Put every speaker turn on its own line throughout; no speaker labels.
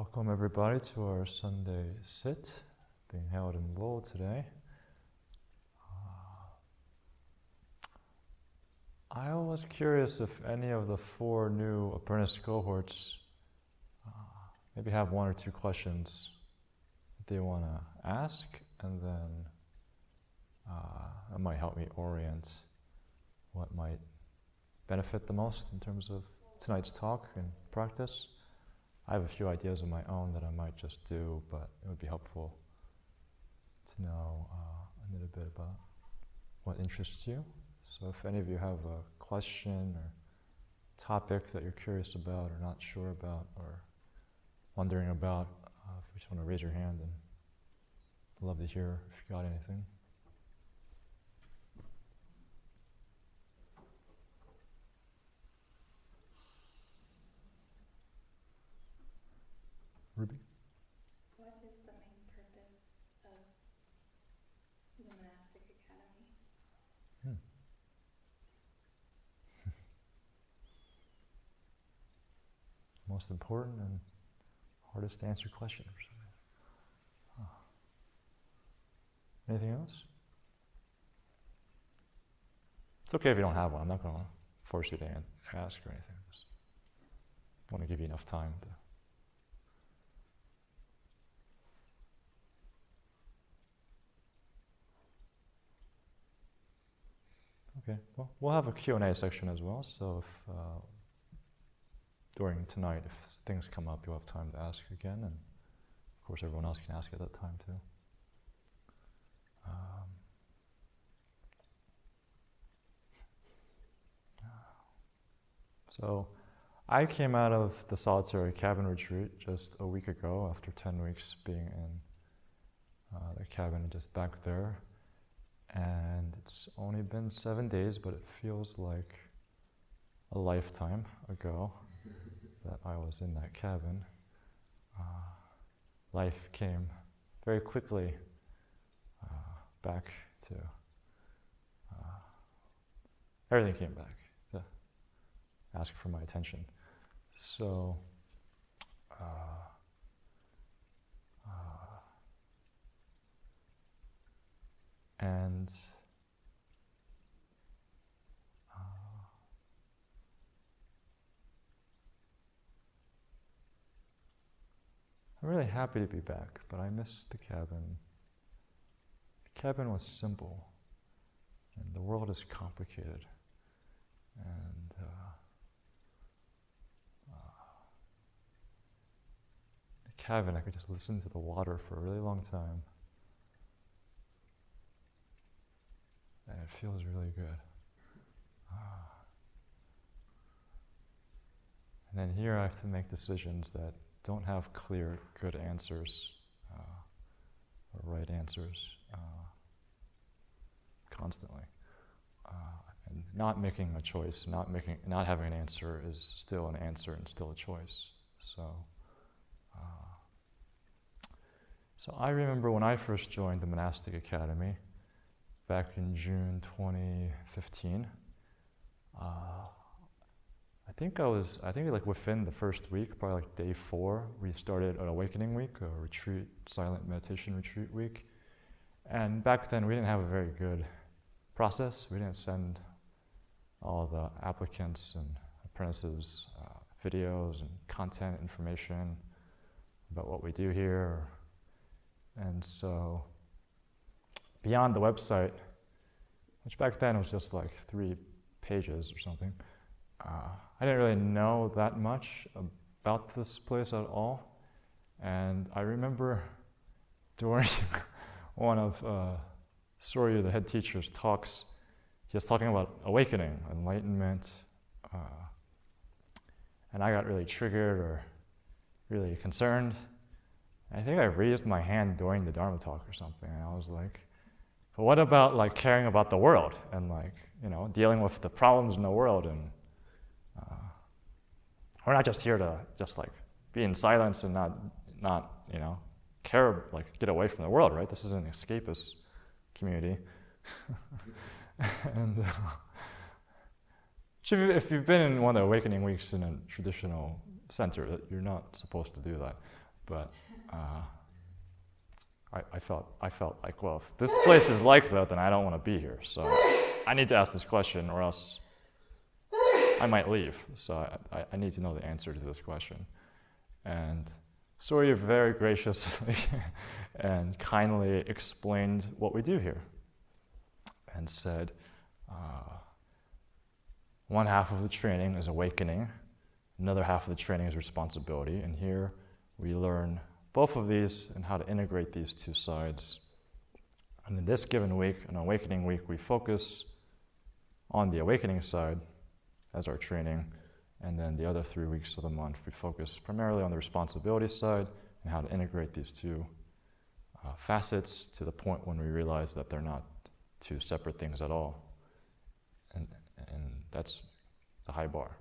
Welcome everybody to our Sunday sit being held in Lowell today. I was curious if any of the 4 new apprentice cohorts maybe have 1 or 2 questions that they want to ask, and then that might help me orient what might benefit the most in terms of tonight's talk and practice. I have a few ideas of my own that I might just do, but it would be helpful to know a little bit about what interests you. So if any of you have a question or topic that you're curious about or not sure about or wondering about, if you just want to raise your hand, and I'd love to hear if you got anything. Ruby?
What is the main purpose of the Monastic Academy?
Most important and hardest to answer question. Anything else? It's okay if you don't have one. I'm not going to force you to ask or anything. Just want to give you enough time to. Okay, well, we'll have a Q&A section as well, so if during tonight, if things come up, you'll have time to ask again, and of course everyone else can ask at that time too. So I came out of the solitary cabin retreat just a week ago after 10 weeks being in the cabin just back there. And it's only been 7 days, but it feels like a lifetime ago that I was in that cabin. Life came very quickly back to, everything came back to ask for my attention. So, and I'm really happy to be back, but I miss the cabin. The cabin was simple, and the world is complicated. And the cabin, I could just listen to the water for a really long time. And it feels really good. And then here I have to make decisions that don't have clear, good answers or right answers constantly. And not making a choice, not having an answer is still an answer and still a choice. So I remember when I first joined the Monastic Academy, back in June 2015, I think like within the first week, probably like day 4, we started an awakening week, a retreat, silent meditation retreat week. And back then we didn't have a very good process. We didn't send all the applicants and apprentices videos and content information about what we do here. And so beyond the website, which back then was just like 3 pages or something, I didn't really know that much about this place at all. And I remember during one of Surya, the head teacher's talks, he was talking about awakening, enlightenment, and I got really triggered or really concerned. I think I raised my hand during the Dharma talk or something, and I was like, but what about like caring about the world and like, dealing with the problems in the world, and we're not just here to just like be in silence and not care, like get away from the world, right? This is an escapist community. And if you've been in one of the awakening weeks in a traditional center, you're not supposed to do that. But I felt like, well, if this place is like that, then I don't want to be here. So I need to ask this question, or else I might leave. So I need to know the answer to this question. And Surya very graciously and kindly explained what we do here, and said, one half of the training is awakening, another half of the training is responsibility, and here we learn both of these and how to integrate these two sides. And in this given week, an awakening week, we focus on the awakening side as our training, and then the other 3 weeks of the month we focus primarily on the responsibility side and how to integrate these two facets to the point when we realize that they're not two separate things at all. And that's the high bar.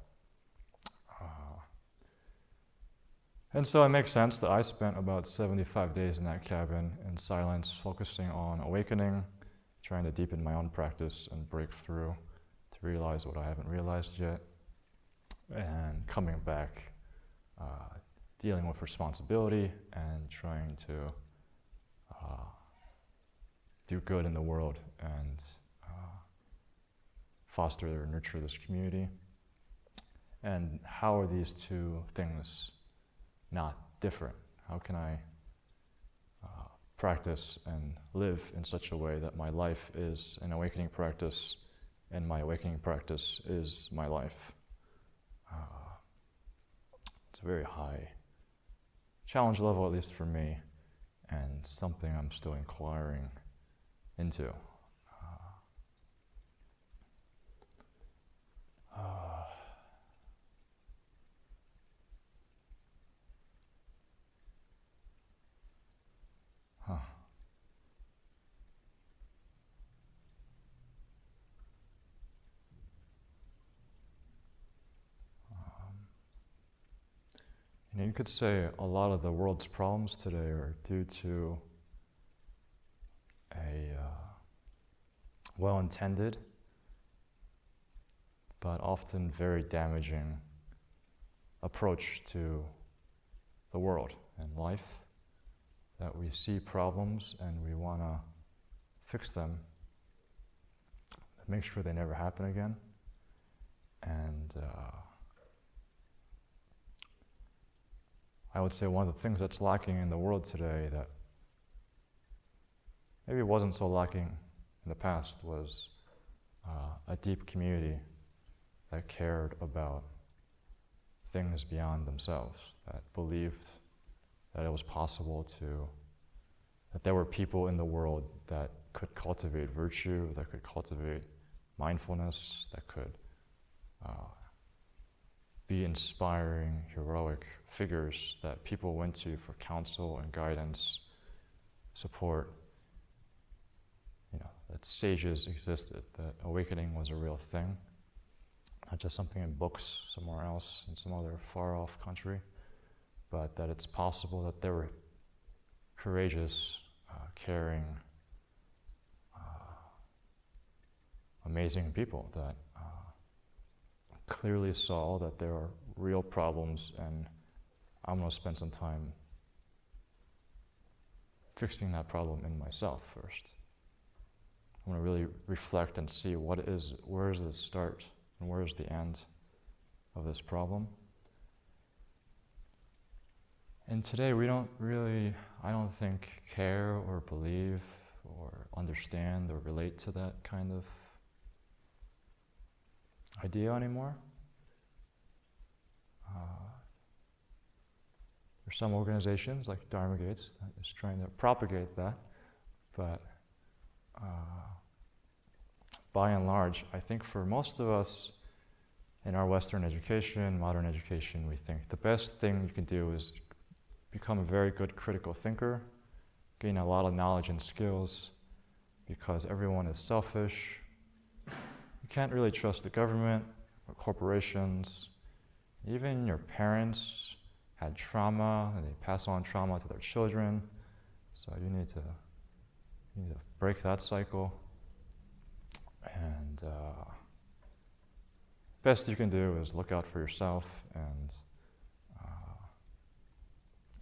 And so it makes sense that I spent about 75 days in that cabin in silence, focusing on awakening, trying to deepen my own practice and break through to realize what I haven't realized yet, and coming back, dealing with responsibility and trying to do good in the world and foster or nurture this community. And how are these two things not different? How can I practice and live in such a way that my life is an awakening practice and my awakening practice is my life? It's a very high challenge level, at least for me, and something I'm still inquiring into. You could say a lot of the world's problems today are due to a well-intended but often very damaging approach to the world and life, that we see problems and we want to fix them, make sure they never happen again. And I would say one of the things that's lacking in the world today that maybe wasn't so lacking in the past was a deep community that cared about things beyond themselves, that believed that it was possible that there were people in the world that could cultivate virtue, that could cultivate mindfulness, that could be inspiring, heroic figures that people went to for counsel and guidance, support. That sages existed, that awakening was a real thing, not just something in books somewhere else in some other far-off country, but that it's possible that there were courageous, caring, amazing people that clearly saw that there are real problems, and I'm going to spend some time fixing that problem in myself first. I want to really reflect and see where is the start and where is the end of this problem. And today we don't really, I don't think, care or believe or understand or relate to that kind of idea anymore. There's some organizations like Dharma Gates that is trying to propagate that, but by and large, I think for most of us in our Western education, modern education, we think the best thing you can do is become a very good critical thinker, gain a lot of knowledge and skills, because everyone is selfish. You can't really trust the government or corporations. Even your parents had trauma, and they pass on trauma to their children. So you need to break that cycle. And best you can do is look out for yourself and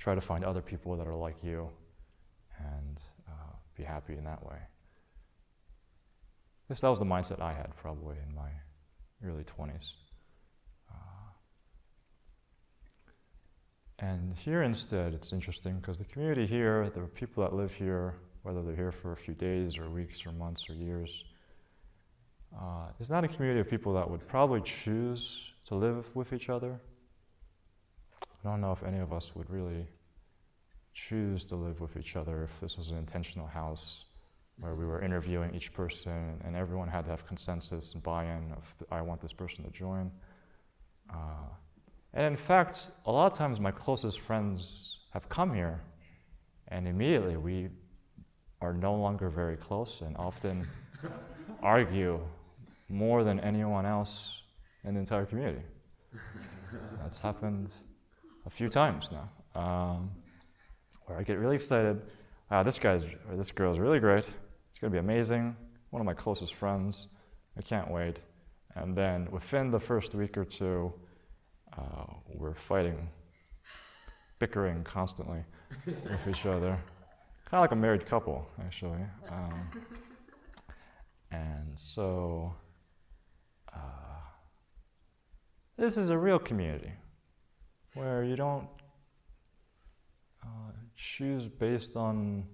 try to find other people that are like you and be happy in that way. I guess that was the mindset I had probably in my early 20s. And here instead, it's interesting because the community here, the people that live here, whether they're here for a few days or weeks or months or years, is not a community of people that would probably choose to live with each other. I don't know if any of us would really choose to live with each other if this was an intentional house where we were interviewing each person and everyone had to have consensus and buy-in of, I want this person to join. And in fact, a lot of times my closest friends have come here and immediately we are no longer very close and often argue more than anyone else in the entire community. That's happened a few times now, where I get really excited. This guy's or this girl's really great. It's gonna be amazing. One of my closest friends. I can't wait. And then within the first week or two, we're fighting, bickering constantly with each other. Kind of like a married couple, actually. And so, this is a real community where you don't choose based on,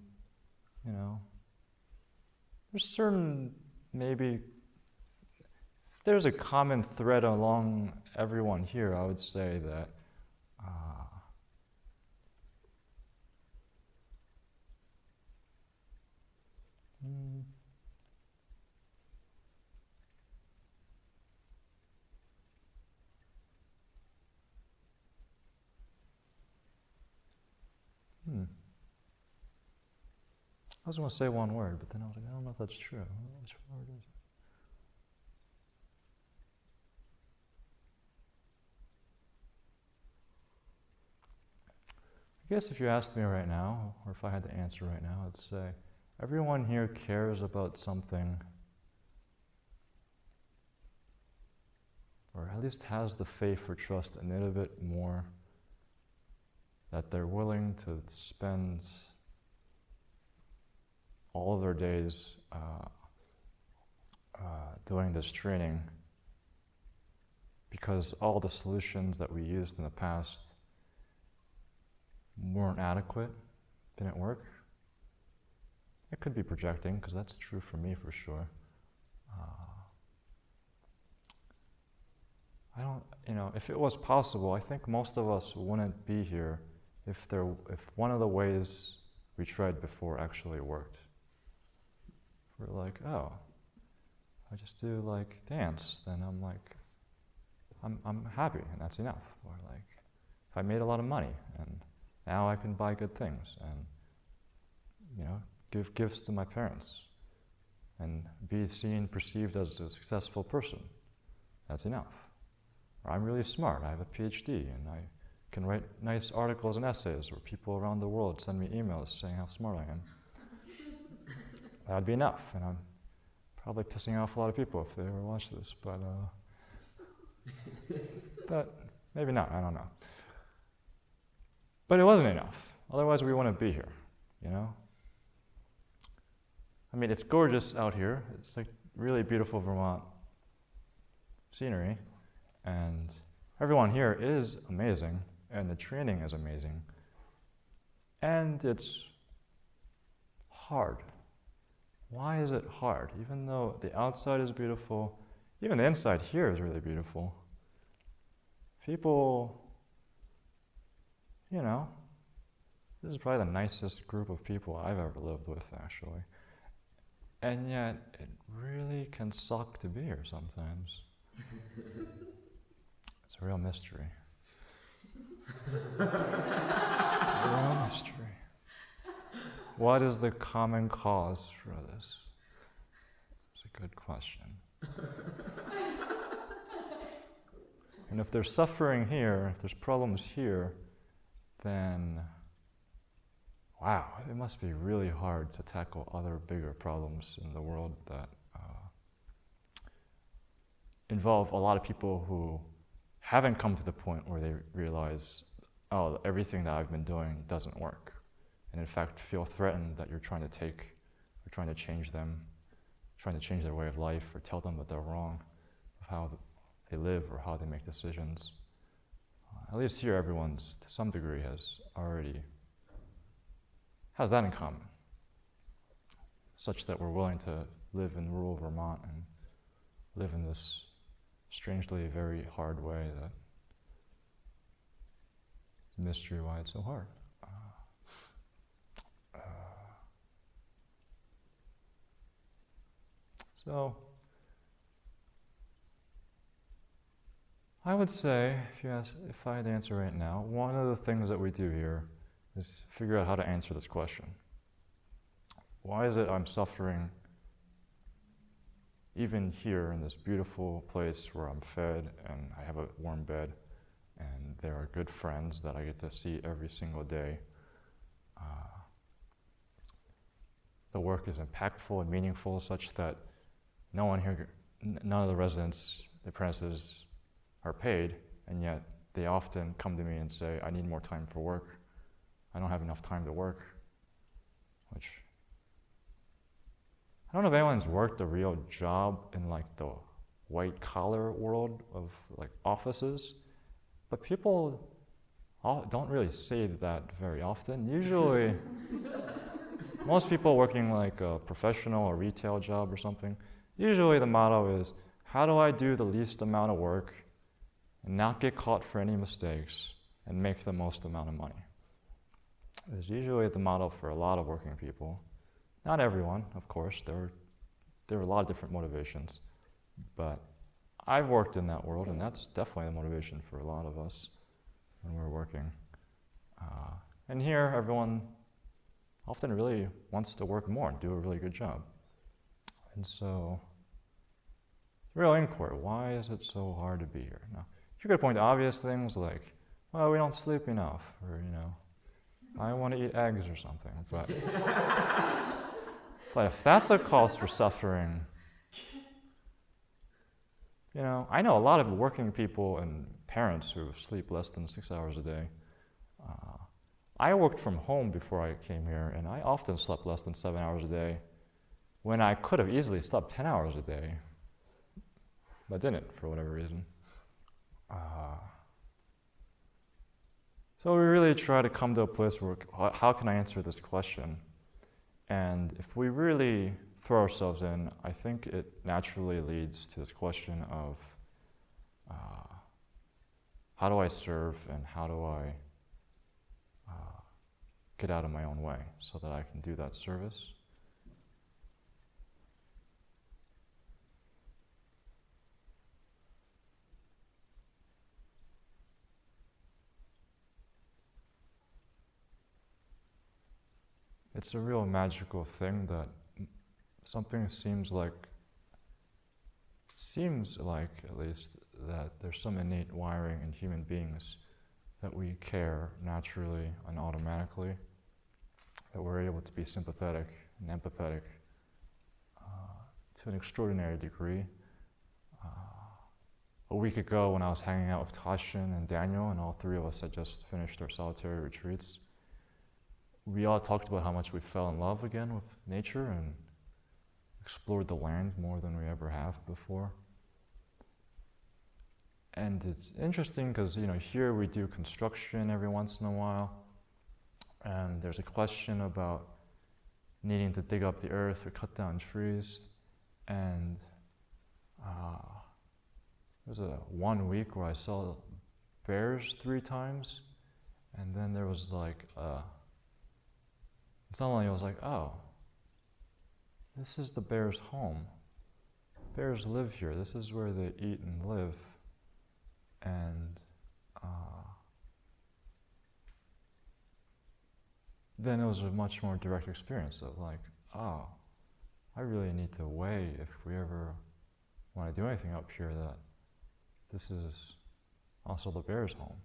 there's certain, maybe, if there's a common thread along everyone here, I would say that I was going to say one word, but then I was like, I don't know if that's true. Which word is it? I guess if you asked me right now, or if I had to answer right now, I'd say everyone here cares about something, or at least has the faith or trust a little bit more, that they're willing to spend all of their days doing this training, because all the solutions that we used in the past weren't adequate, didn't work. It could be projecting, because that's true for me for sure. If it was possible, I think most of us wouldn't be here if one of the ways we tried before actually worked. We're like, oh, if I just do like dance, then I'm happy and that's enough. Or like, if I made a lot of money and now I can buy good things and, give gifts to my parents and be seen, perceived as a successful person, that's enough. Or I'm really smart, I have a PhD and I can write nice articles and essays where people around the world send me emails saying how smart I am. That'd be enough, and I'm probably pissing off a lot of people if they ever watch this, but maybe not, I don't know. But it wasn't enough, otherwise we wouldn't be here, I mean, it's gorgeous out here, it's like really beautiful Vermont scenery, and everyone here is amazing, and the training is amazing, and it's hard. Why is it hard? Even though the outside is beautiful, even the inside here is really beautiful. People, this is probably the nicest group of people I've ever lived with, actually. And yet, it really can suck to be here sometimes. It's a real mystery. It's a real mystery. What is the common cause for this? It's a good question. And if there's suffering here, if there's problems here, then wow, it must be really hard to tackle other bigger problems in the world that involve a lot of people who haven't come to the point where they realize oh, everything that I've been doing doesn't work. And in fact, feel threatened that you're trying to trying to change them, trying to change their way of life, or tell them that they're wrong of how they live or how they make decisions. At least here, everyone's, to some degree, has that in common, such that we're willing to live in rural Vermont and live in this strangely very hard way that mystery why it's so hard. So I would say, if I had to answer right now, one of the things that we do here is figure out how to answer this question. Why is it I'm suffering even here in this beautiful place where I'm fed and I have a warm bed and there are good friends that I get to see every single day? The work is impactful and meaningful such that none of the residents, the apprentices, are paid, and yet they often come to me and say, I need more time for work. I don't have enough time to work, which I don't know if anyone's worked a real job in like the white collar world of like offices, but people don't really say that very often. Usually, most people working like a professional or retail job or something, usually the motto is, how do I do the least amount of work and not get caught for any mistakes and make the most amount of money? It's usually the motto for a lot of working people. Not everyone, of course. There are a lot of different motivations. But I've worked in that world, and that's definitely the motivation for a lot of us when we're working. And here, everyone often really wants to work more and do a really good job. And so, real inquiry, why is it so hard to be here? Now, you could point to obvious things like, well, we don't sleep enough, or, I want to eat eggs or something. But if that's a cause for suffering, I know a lot of working people and parents who sleep less than 6 hours a day. I worked from home before I came here, and I often slept less than 7 hours a day when I could have easily slept 10 hours a day, but didn't for whatever reason. So we really try to come to a place where, how can I answer this question? And if we really throw ourselves in, I think it naturally leads to this question of how do I serve and how do I get out of my own way so that I can do that service. It's a real magical thing that something seems like at least that there's some innate wiring in human beings that we care naturally and automatically, that we're able to be sympathetic and empathetic to an extraordinary degree. A week ago when I was hanging out with Tashin and Daniel, and all three of us had just finished our solitary retreats, we all talked about how much we fell in love again with nature and explored the land more than we ever have before. And it's interesting because, here we do construction every once in a while, and there's a question about needing to dig up the earth or cut down trees. And there was one week where I saw bears 3 times, and then there was suddenly I was like, oh, this is the bears' home. Bears live here. This is where they eat and live. And then it was a much more direct experience of oh, I really need to weigh if we ever want to do anything up here that this is also the bears' home.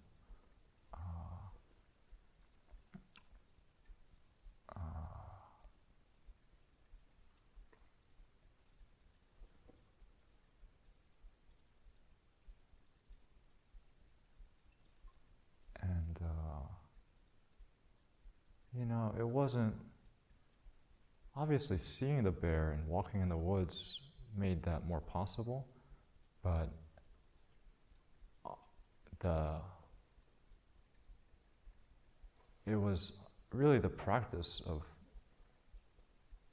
And it wasn't, obviously seeing the bear and walking in the woods made that more possible, but it was really the practice of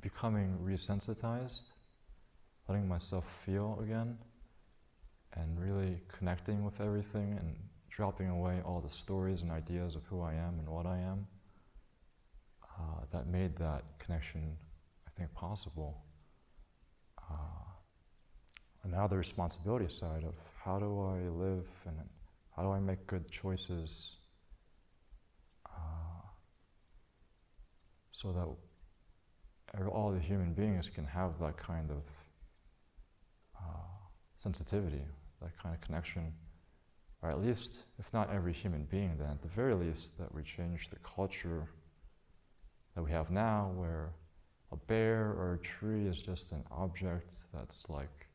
becoming resensitized, letting myself feel again, and really connecting with everything and dropping away all the stories and ideas of who I am and what I am, that made that connection, I think, possible. And now the responsibility side of how do I live and how do I make good choices so that all the human beings can have that kind of sensitivity, that kind of connection, or at least, if not every human being, then at the very least that we change the culture that we have now, where a bear or a tree is just an object that's like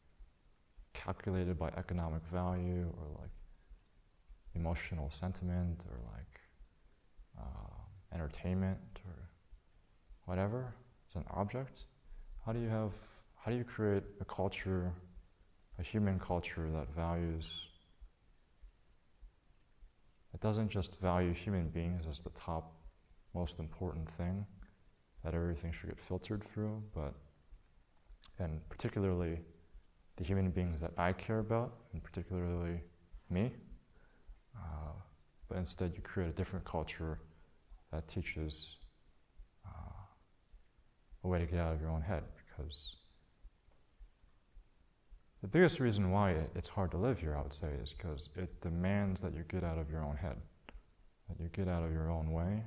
calculated by economic value or like emotional sentiment or like entertainment or whatever. It's an object. How do you create a culture, a human culture that doesn't just value human beings as the top most important thing that everything should get filtered through, and particularly the human beings that I care about, and particularly me, but instead you create a different culture that teaches a way to get out of your own head, because the biggest reason why it's hard to live here, I would say, is because it demands that you get out of your own head, that you get out of your own way,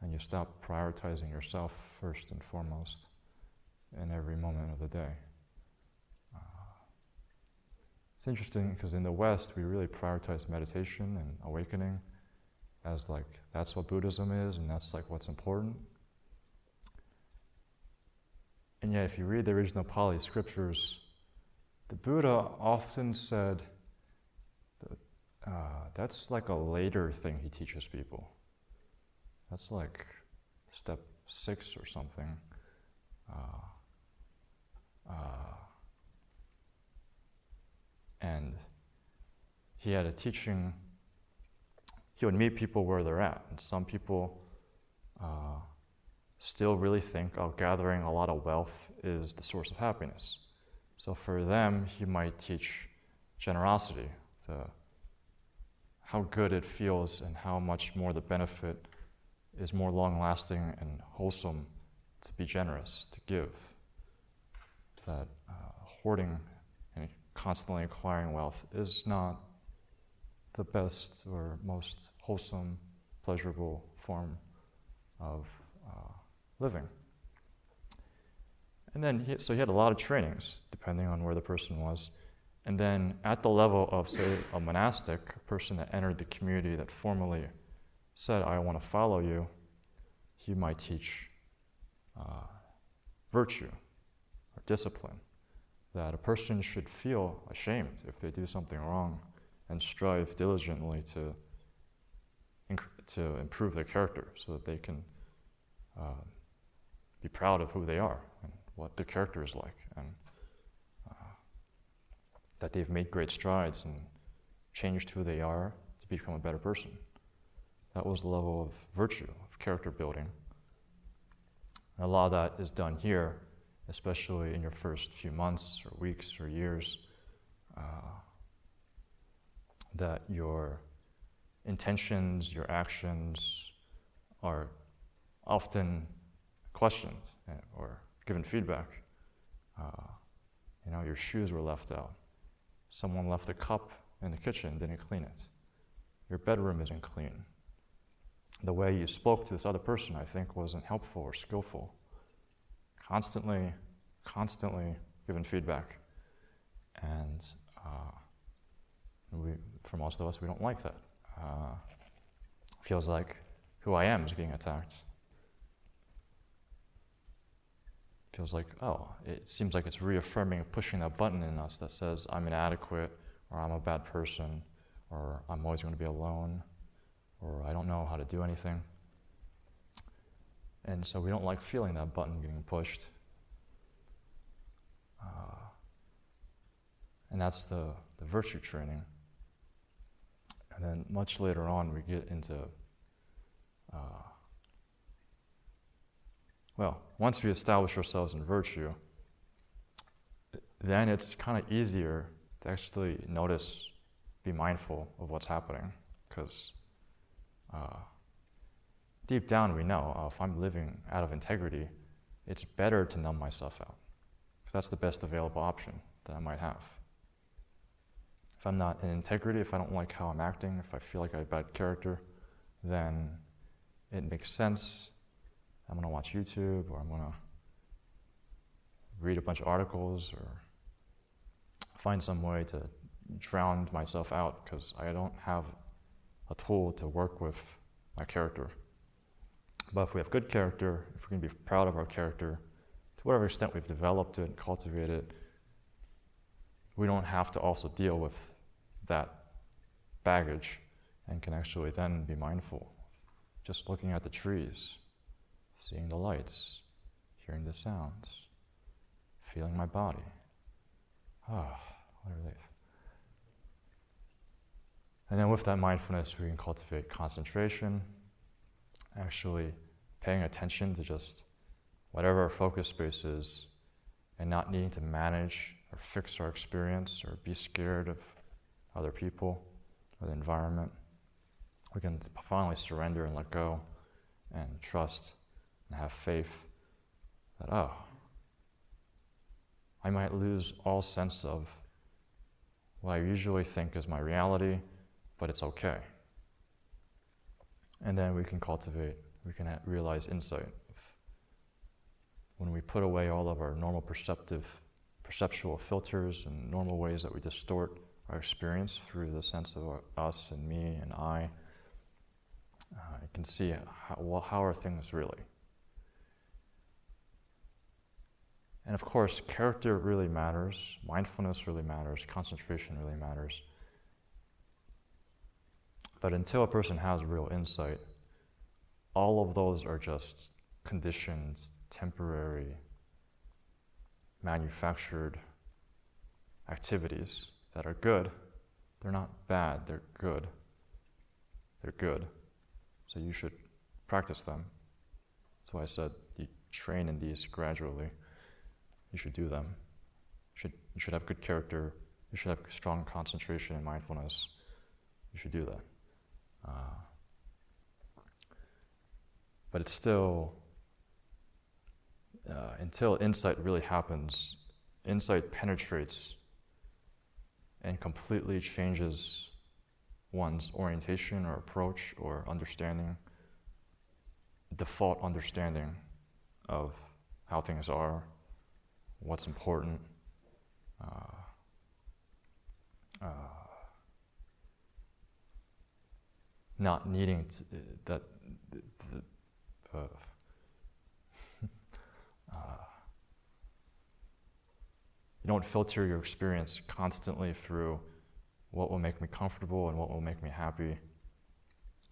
and you stop prioritizing yourself first and foremost in every moment of the day. It's interesting because in the West, we really prioritize meditation and awakening as like, that's what Buddhism is, and that's like what's important. And yet, if you read the original Pali scriptures, the Buddha often said that that's like a later thing he teaches people. That's like step 6 or something. And he had a teaching, he would meet people where they're at. And some people still really think, gathering a lot of wealth is the source of happiness. So for them, he might teach generosity, how good it feels and how much more the benefit is more long-lasting and wholesome to be generous, to give. That hoarding and constantly acquiring wealth is not the best or most wholesome, pleasurable form of living. And then, so he had a lot of trainings, depending on where the person was. And then at the level of, say, a monastic, a person that entered the community that formally said, I want to follow you, he might teach virtue or discipline, that a person should feel ashamed if they do something wrong and strive diligently to improve their character so that they can be proud of who they are and what their character is like, and that they've made great strides and changed who they are to become a better person. That was the level of virtue, of character building. And a lot of that is done here, especially in your first few months or weeks or years, that your intentions, your actions are often questioned or given feedback. Your shoes were left out. Someone left a cup in the kitchen, didn't clean it. Your bedroom isn't clean. The way you spoke to this other person, I think, wasn't helpful or skillful. Constantly given feedback. And for most of us, we don't like that. Feels like who I am is being attacked. Feels like, it seems like it's reaffirming, pushing that button in us that says I'm inadequate, or I'm a bad person, or I'm always going to be alone, or I don't know how to do anything. And so we don't like feeling that button getting pushed. And that's the virtue training. And then much later on, we get into, once we establish ourselves in virtue, then it's kind of easier to actually notice, be mindful of what's happening. Because deep down we know if I'm living out of integrity, it's better to numb myself out. Because that's the best available option that I might have. If I'm not in integrity, if I don't like how I'm acting, if I feel like I have bad character, then it makes sense. I'm going to watch YouTube, or I'm going to read a bunch of articles, or find some way to drown myself out because I don't have a tool to work with my character. But if we have good character, if we can be proud of our character, to whatever extent we've developed it, cultivated it, we don't have to also deal with that baggage and can actually then be mindful. Just looking at the trees, seeing the lights, hearing the sounds, feeling my body. What a relief. And then with that mindfulness, we can cultivate concentration, actually paying attention to just whatever our focus space is, and not needing to manage or fix our experience or be scared of other people or the environment. We can finally surrender and let go and trust and have faith that, I might lose all sense of what I usually think is my reality, but it's okay. And then we can realize insight. When we put away all of our normal perceptual filters and normal ways that we distort our experience through the sense of us and me and I can see how are things really. And of course, character really matters, mindfulness really matters, concentration really matters. But until a person has real insight, all of those are just conditioned, temporary, manufactured activities that are good. They're not bad, they're good. They're good. So you should practice them. That's why I said you train in these gradually. You should do them. You should have good character. You should have strong concentration and mindfulness. You should do that. But it's still, until insight really happens, insight penetrates and completely changes one's orientation or approach or understanding, default understanding of how things are, what's important. Not needing you don't filter your experience constantly through what will make me comfortable and what will make me happy.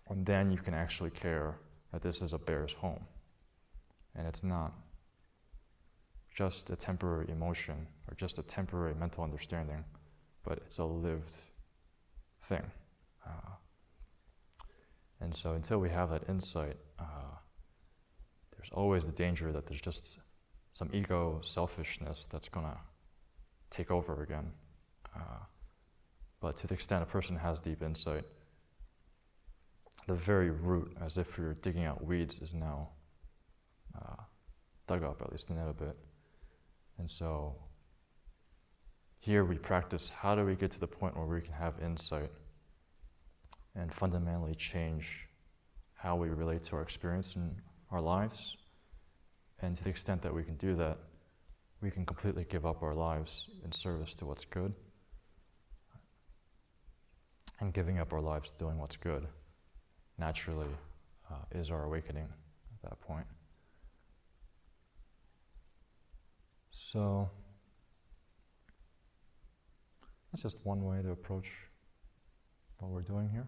And then you can actually care that this is a bear's home. And it's not just a temporary emotion or just a temporary mental understanding, but it's a lived thing. And so until we have that insight, there's always the danger that there's just some ego selfishness that's going to take over again. But to the extent a person has deep insight, the very root, as if you're digging out weeds, is now dug up, at least a little bit. And so here we practice, how do we get to the point where we can have insight and fundamentally change how we relate to our experience in our lives. And to the extent that we can do that, we can completely give up our lives in service to what's good. And giving up our lives to doing what's good naturally is our awakening at that point. So that's just one way to approach what we're doing here.